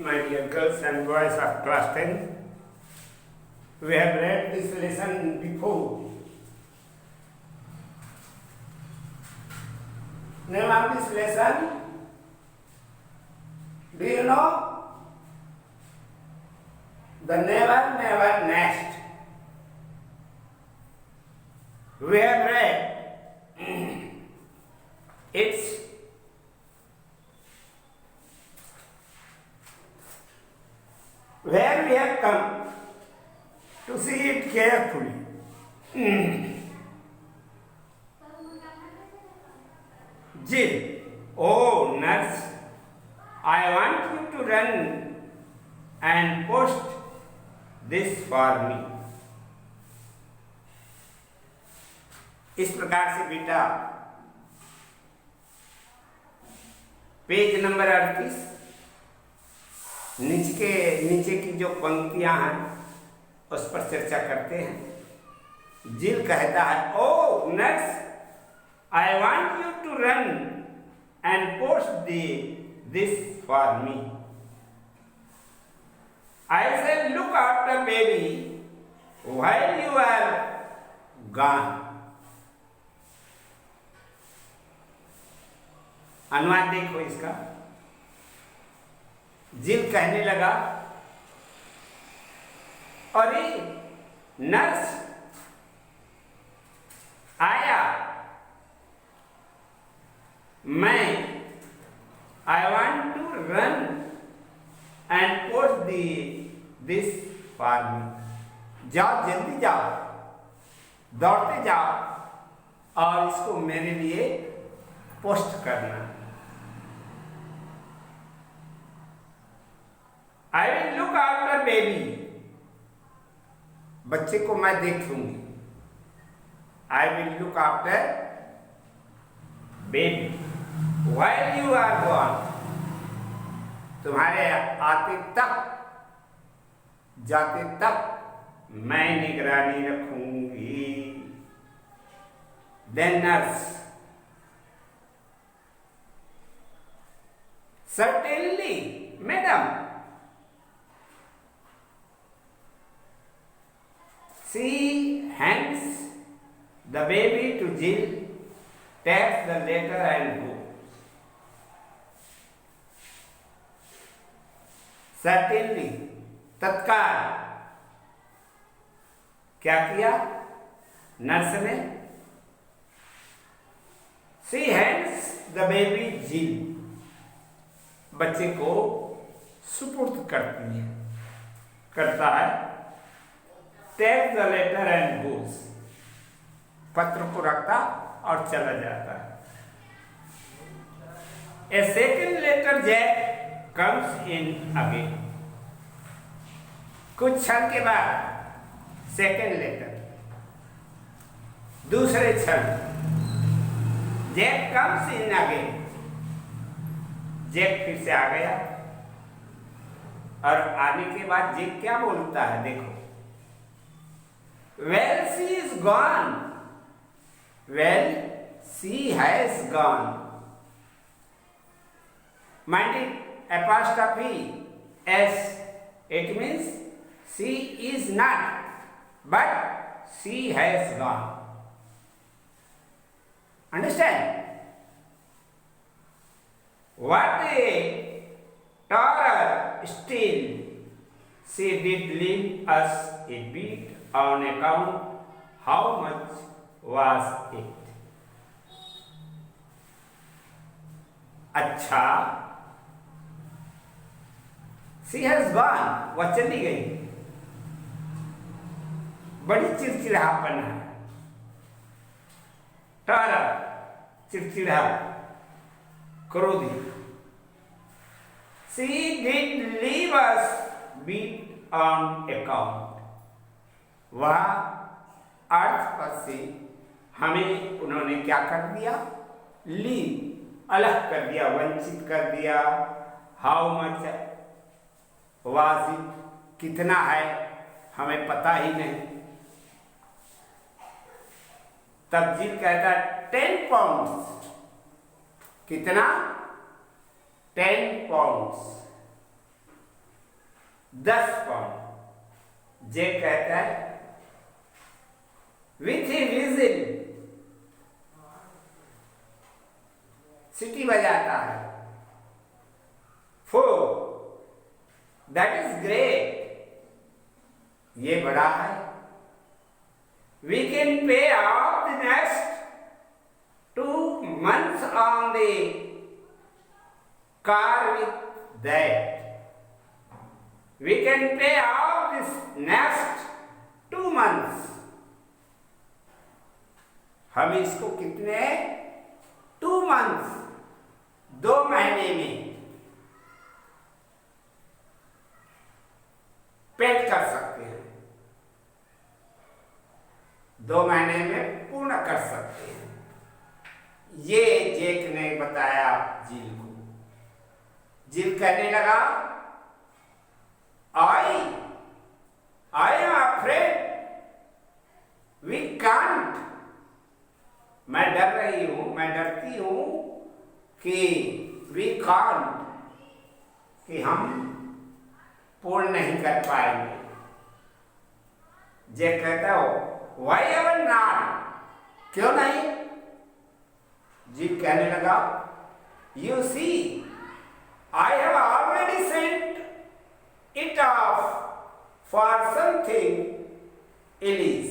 My dear girls and boys of class 10, we have read this lesson before. Name of this lesson, do you know? The Never Never Nest. We have read it's where we have come to see it carefully. Jill, oh nurse, I want you to run and post this for me. इस प्रकार से बेटा page number 38 नीचे की जो पंक्तियां हैं उस पर चर्चा करते हैं। जिल कहता है, oh nurse, I want you to run and post this for me. I say look after baby while you are gone. अनुवाद देखो इसका। जिल कहने लगा, अरे नर्स आया, मैं I want to run and post this for me. जाओ, जल्दी जाओ, दौड़ते जाओ और इसको मेरे लिए पोस्ट करना। I will look after baby, बच्चे को मैं देखूंगी। I will look after baby while you are gone, तुम्हारे आते तक जाते तक मैं निगरानी रखूंगी। Then nurse, certainly madam, she hands the baby to Jill, takes the letter and goes. Certainly, तत्काल क्या किया नर्स ने? She hands the baby Jill, बच्चे को सुपुर्द करता है। Take the letter and goes, पत्र को रखता और चला जाता है। A second letter Jack comes in again, कुछ क्षण के बाद सेकेंड लेटर, दूसरे क्षण Jack comes in again, Jack फिर से आ गया। और आने के बाद जैक क्या बोलता है देखो, well she is gone, well she has gone. Mind apostrophe S, it means she is not but she has gone. Understand? What a terror! Still, she did leave us a bit on account how much was it. अच्छा, she has gone, वह चली गई। बड़ी चिड़चिड़ापन है। terror, चिड़चिड़ा, क्रोधी। She did leave us beat on account. वह अर्थ पर से हमें उन्होंने क्या कर दिया? अलग कर दिया, वंचित कर दिया। हाउ मच वाज इट, कितना है हमें पता ही नहीं। तब जिल कहता 10 पाउंड्स, कितना? 10 पाउंड्स। 10 पाउंड। जे कहता है विथ ए विजिल, सिटी बजाता है। 4, दैट इज ग्रेट, ये बड़ा है। We can pay off the next 2 months on the car with that. We can pay off this next 2 months. हम इसको कितने 2 months, 2 महीने में पेड कर सकते हैं, 2 महीने में पूर्ण कर सकते हैं। ये जेक ने बताया जिल को। जिल कहने लगा I am afraid, we can't, मैं डर रही हूं, मैं डरती हूं कि वी कांट, कि हम पूर्ण नहीं कर पाएंगे। जे कहता हो वाई एवर नॉट, क्यों नहीं? जीव कहने लगा you see I have already sent it off for something else.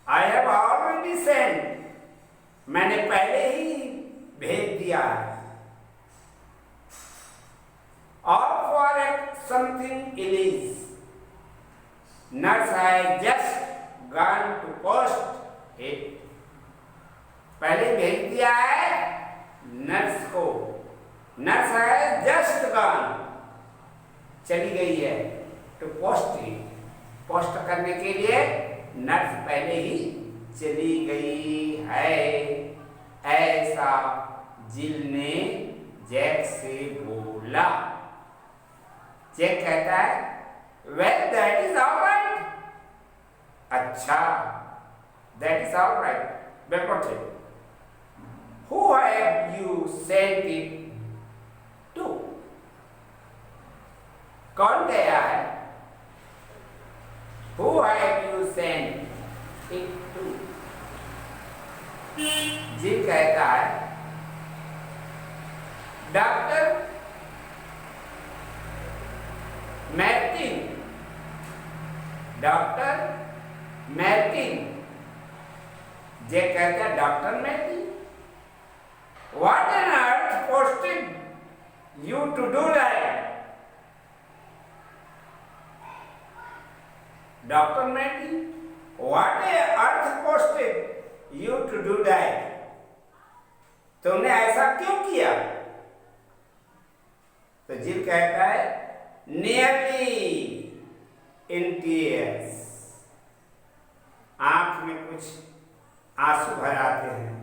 I have already sent, मैंने पहले ही भेज दिया है। और for something else, nurse has just gone to post it. पहले भेज दिया है नर्स को। नर्स has just gone, चली गई है to post it, पोस्ट करने के लिए नर्स पहले ही चली गई है। ऐसा जिल ने जैक से बोला। जैक कहता है well that is all right, अच्छा that is all right, backward check, who have you sent it to, कौन गया है? who have you sent it to, जिल कहता है डॉक्टर मैर्टिन, डॉक्टर मैर्टिन। जे कहता है doctor Martin, what an earth posted you to do that, doctor Martin what a earth posted you to do that, तुमने ऐसा क्यों किया? तो जिल कहता है nearly in tears, आंख में कुछ आंसू भर आते हैं।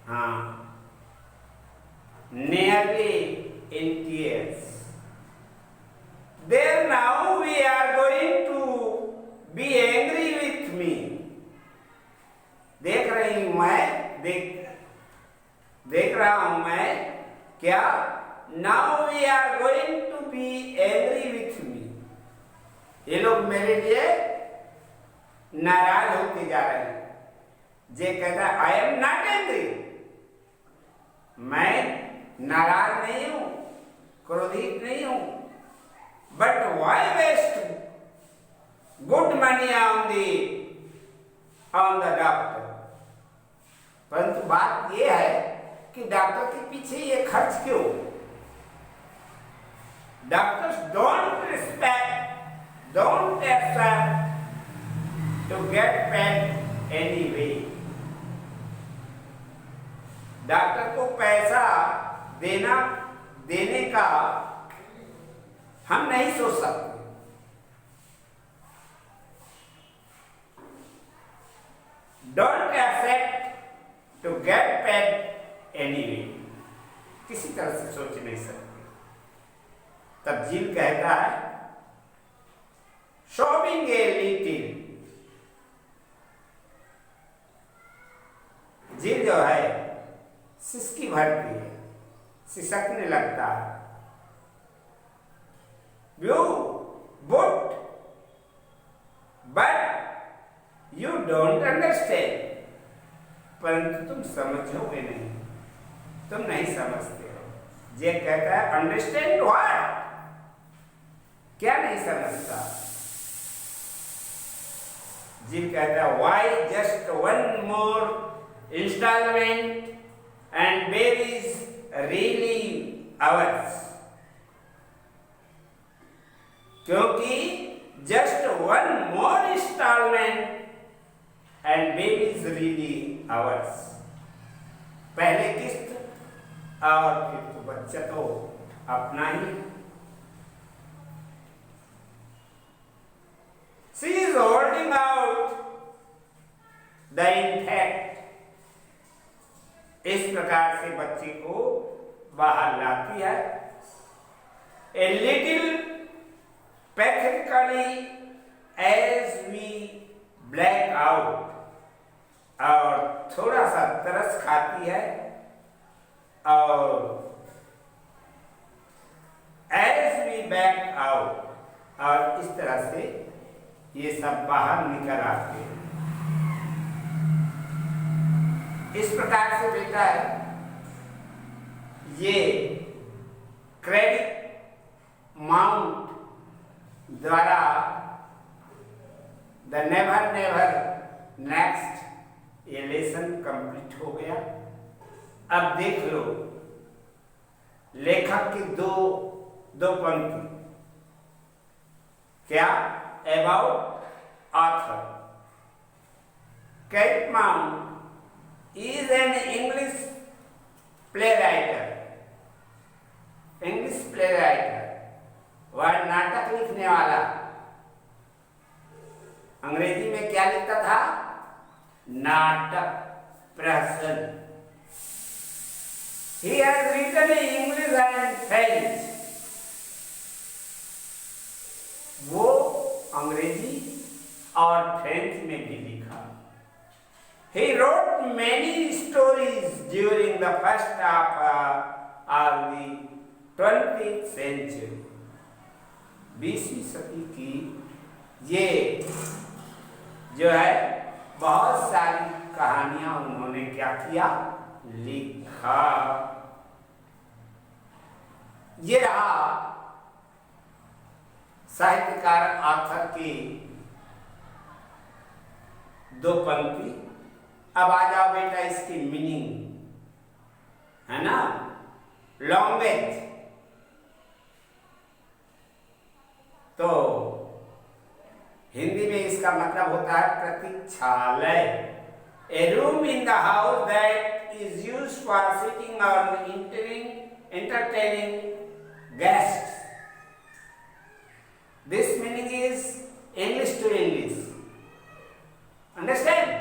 हाँ, nearly in tears, there now we are going to be angry with me, देख रही हूं मैं, देख रहा हूं मैं क्या, now we are going to be angry with me, ये लोग मेरे लिए नाराज होते जा रहे हैं। जे कहता है आई एम नॉट एंग्री, मैं नाराज नहीं हूं, क्रोधित नहीं हूं, but why waste good money on the doctor, परंतु बात यह है कि डॉक्टर के पीछे ये खर्च क्यों? Doctors don't accept to get paid anyway. Doctor को पैसा देने का हम नहीं सोच सकते। Don't accept to get paid anyway. किसी तरह से सोच नहीं सकते। तब जिल कहता है शॉपिंग ए लिटिल, जिल जो है सिसकी भरती है, सिसकने लगता है। you would, but you don't understand. परंतु तुम समझोगे नहीं, तुम नहीं समझते हो। जे कहता है अंडरस्टैंड व्हाट, क्या नहीं समझता। जी कहता है why just one more instalment and where is really ours, क्योंकि just one more instalment and where is really ours, पहले किस्त और फिर तो बच्चा तो अपना ही। She is holding out the infant, इस प्रकार से बच्चे को बाहर लाती है। A little pathetically as we black out, और थोड़ा सा तरस खाती है और as we back out, और इस तरह से ये सब बाहर निकल आते हैं। इस प्रकार से बेटा है ये क्रेडिट माउंट द्वारा द नेवर नेवर नेक्स्ट ये लेसन कंप्लीट हो गया। अब देख लो लेखक की दो पंक्ति, क्या about author. Cat Mount is an English playwriter, English playwriter वह नाटक लिखने वाला। अंग्रेजी में क्या लिखता था? नाटक, प्रहसन। He has written in English and French. वो अंग्रेजी और फ्रेंच में भी लिखा। He wrote many stories during the first half of the 20th century. 20वीं सदी की ये जो है बहुत सारी कहानियां उन्होंने क्या किया? लिखा। ये रहा साहित्यकार आथर की दो पंक्ति। अब आ जाओ बेटा इसकी मीनिंग, है ना? लैंग्वेज तो हिंदी में इसका मतलब होता है प्रतीक्षालय। A room in the house that is used for sitting or entertaining guests. This meaning is English to English. Understand?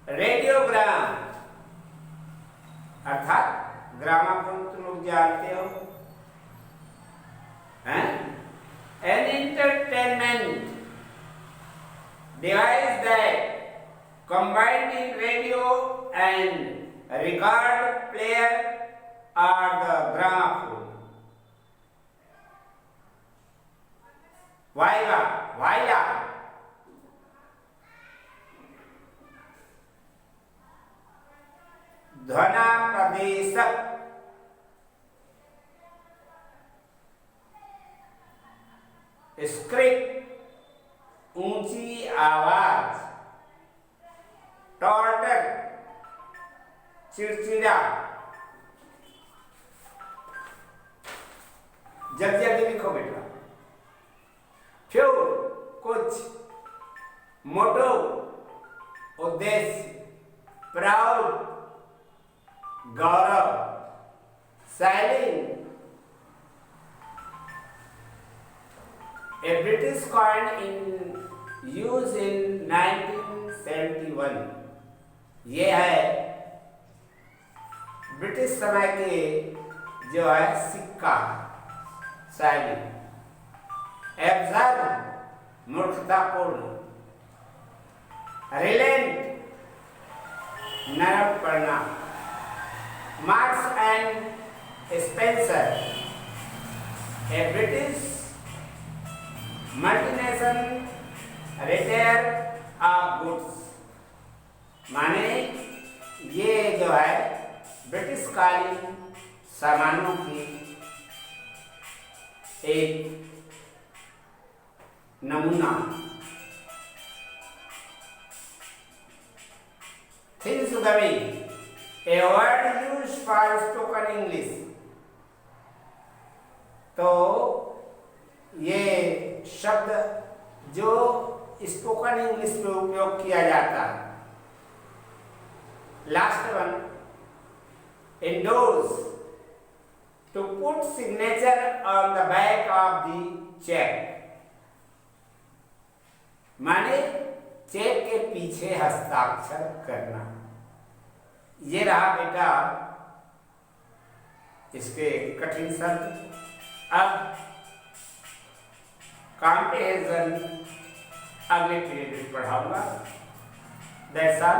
Radiogram अर्थात ग्रामाफोन तुम लोग जानते हो, हैं? An entertainment device that combining radio and record player or the gramophone. Vaila ध्वना प्रदेशक, script ऊंची आवाज, torture चिड़चिड़ा। जल्दी लिखो बेटा। फ्यूर कुछ, मोटो उद्देश्य, प्राउड गौरव, shilling a British coin in use in 1971। ये है ब्रिटिश समय के जो है सिक्का, साइलिंग। एब्जर्व मूर्खतापूर्ण, रिलेंट नरम पड़ना। Marks and Spencer A British multinational retailer of goods, माने ये जो है ब्रिटिश कालीन सामानों की एक नमूना। Thingummy, a word use for spoken English. तो ये शब्द जो स्पोकन इंग्लिश में उपयोग किया जाता है। Last one, endorse, to put signature on the back of the cheque, माने चेक के पीछे हस्ताक्षर करना। ये रहा बेटा इसके कठिन शब्द। अब कॉम्प्रिहेंशन अगले पीरियड में पढ़ाऊंगा। That's all.